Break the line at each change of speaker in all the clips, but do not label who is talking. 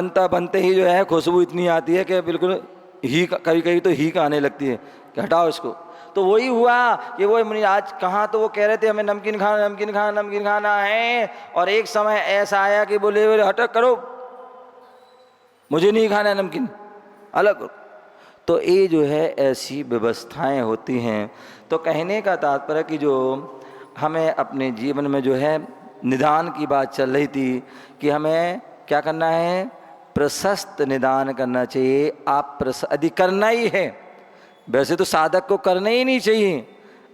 बनता बनते ही जो है खुशबू इतनी आती है कि बिल्कुल ही, कभी कभी तो हीक आने लगती है कि हटाओ इसको। तो वही हुआ कि वो मुनि आज कहाँ, तो वो कह रहे थे हमें नमकीन खाना नमकीन खाना नमकीन खाना है, और एक समय ऐसा आया कि बोले बोले हटो करो, मुझे नहीं खाना है नमकीन, अलग करो। तो ये जो है ऐसी व्यवस्थाएं होती हैं। तो कहने का तात्पर्य कि जो हमें अपने जीवन में जो है निदान की बात चल रही थी कि हमें क्या करना है, प्रशस्त निदान करना चाहिए। आप यदि करना ही है, वैसे तो साधक को करना ही नहीं चाहिए,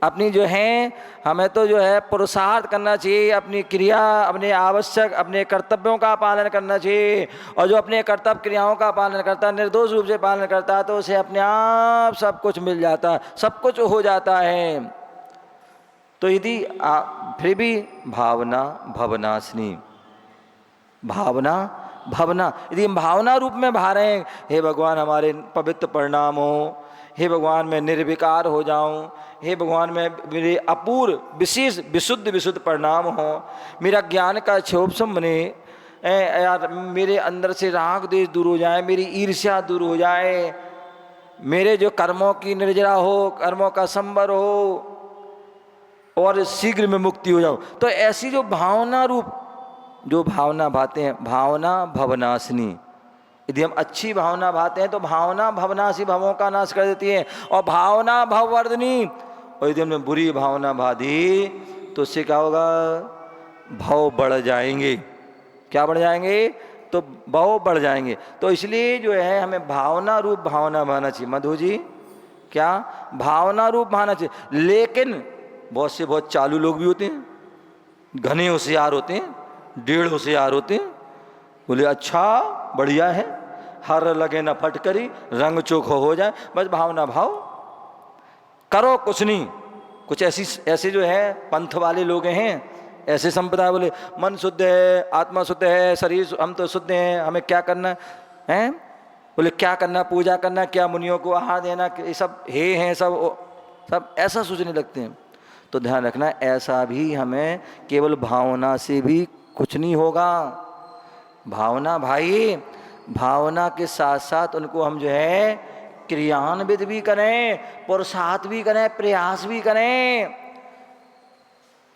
अपनी जो है हमें तो जो है पुरुषार्थ करना चाहिए, अपनी क्रिया अपने आवश्यक अपने कर्तव्यों का पालन करना चाहिए। और जो अपने कर्तव्य क्रियाओं का पालन करता है, निर्दोष रूप से पालन करता है, तो उसे अपने आप सब कुछ मिल जाता है, सब कुछ हो जाता है। तो यदि फिर भी भावना भवनाशिनी, भावना भावना, यदि हम भावना रूप में भा रहे हैं, हे भगवान हमारे पवित्र परिणाम हो, हे भगवान मैं निर्विकार हो जाऊं, हे भगवान मैं मेरे अपूर्व विशेष विशुद्ध विशुद्ध परिणाम हो, मेरा ज्ञान का क्षोभ बने, यार मेरे अंदर से राग द्वेष दूर हो जाए, मेरी ईर्ष्या दूर हो जाए, मेरे जो कर्मों की निर्जरा हो, कर्मों का संवर हो, और शीघ्र में मुक्ति हो जाओ। तो ऐसी जो भावना रूप जो भावना भाते हैं, भावना भवनाशिनी, यदि हम अच्छी भावना भाते हैं तो भावना भवनाशी भवों का नाश कर देती है, और भावना भववर्धनी, और यदि हमने बुरी भावना भा दी तो उससे क्या होगा, भव बढ़ जाएंगे। क्या बढ़ जाएंगे, तो भव बढ़ जाएंगे। तो इसलिए जो है हमें भावना रूप भावना भाना चाहिए। मधु जी क्या भावना रूप भाना चाहिए। लेकिन बहुत से बहुत चालू लोग भी होते हैं, घने होशियार होते हैं, डेढ़ होशियार होते हैं, बोले अच्छा बढ़िया है, हर लगे न फटकरी, रंग चोखो हो जाए, बस भावना भाव करो कुछ नहीं। कुछ ऐसे जो है पंथ वाले लोग हैं, ऐसे संप्रदाय बोले मन शुद्ध है, आत्मा शुद्ध है, शरीर हम तो शुद्ध हैं, हमें क्या करना है, बोले क्या करना, पूजा करना, क्या मुनियों को आहार देना, ये सब हे हैं, सब ऐसा सोचने लगते हैं। तो ध्यान रखना, ऐसा भी हमें केवल भावना से भी कुछ नहीं होगा। भावना भाई, भावना के साथ साथ उनको हम जो है क्रियान्वित भी करें, पुरुषार्थ भी करें, प्रयास भी करें।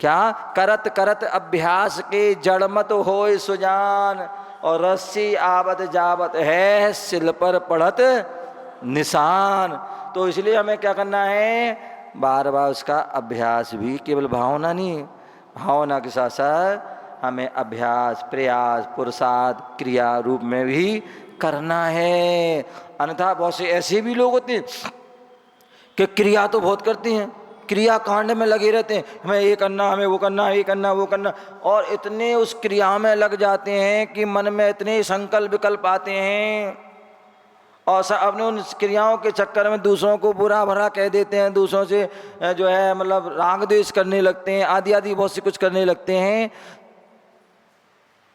क्या करत करत अभ्यास के जड़मत होय सुजान, और रस्सी आवत जावत है सिल पर पढ़त निशान। तो इसलिए हमें क्या करना है, बार बार उसका अभ्यास भी, केवल भावना नहीं, भावना के साथ साथ हमें अभ्यास प्रयास पुरुषार्थ क्रिया रूप में भी करना है। अन्यथा बहुत से ऐसे भी लोग होते हैं कि क्रिया तो बहुत करते हैं, क्रिया कांड में लगे रहते हैं, हमें ये करना, हमें वो करना, ये करना वो करना, और इतने उस क्रिया में लग जाते हैं कि मन में इतने संकल्प विकल्प आते हैं, और अपने उन क्रियाओं के चक्कर में दूसरों को बुरा भरा कह देते हैं, दूसरों से जो है मतलब राग द्वेष करने लगते हैं, आदि आदि बहुत सी कुछ करने लगते हैं।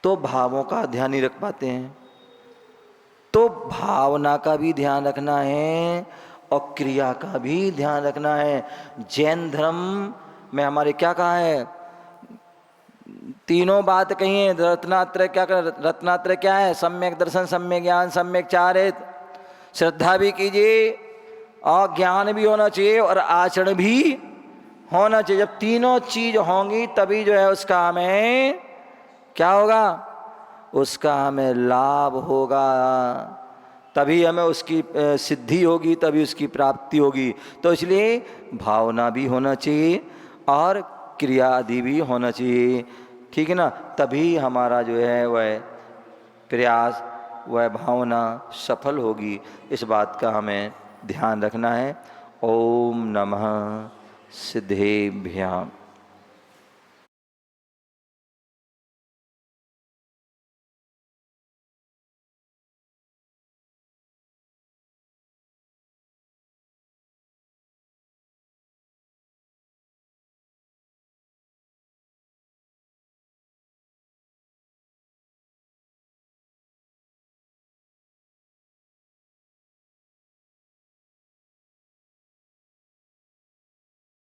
तो भावों का ध्यान नहीं रख पाते हैं। तो भावना का भी ध्यान रखना है और क्रिया का भी ध्यान रखना है। जैन धर्म में हमारे क्या कहा है, तीनों बात कही है। रत्नात्रय क्या कर, रत्नात्रय क्या है, सम्यक दर्शन, सम्यक ज्ञान, सम्यक चारित। श्रद्धा भी कीजिए और ज्ञान भी होना चाहिए और आचरण भी होना चाहिए। जब तीनों चीज होंगी तभी जो है उसका हमें क्या होगा, उसका हमें लाभ होगा, तभी हमें उसकी सिद्धि होगी, तभी उसकी प्राप्ति होगी। तो इसलिए भावना भी होना चाहिए और क्रिया आदि भी होना चाहिए, ठीक है ना। तभी हमारा जो है वह प्रयास वह भावना सफल होगी। इस बात का हमें ध्यान रखना है। ओम नमः सिद्धेभ्याम।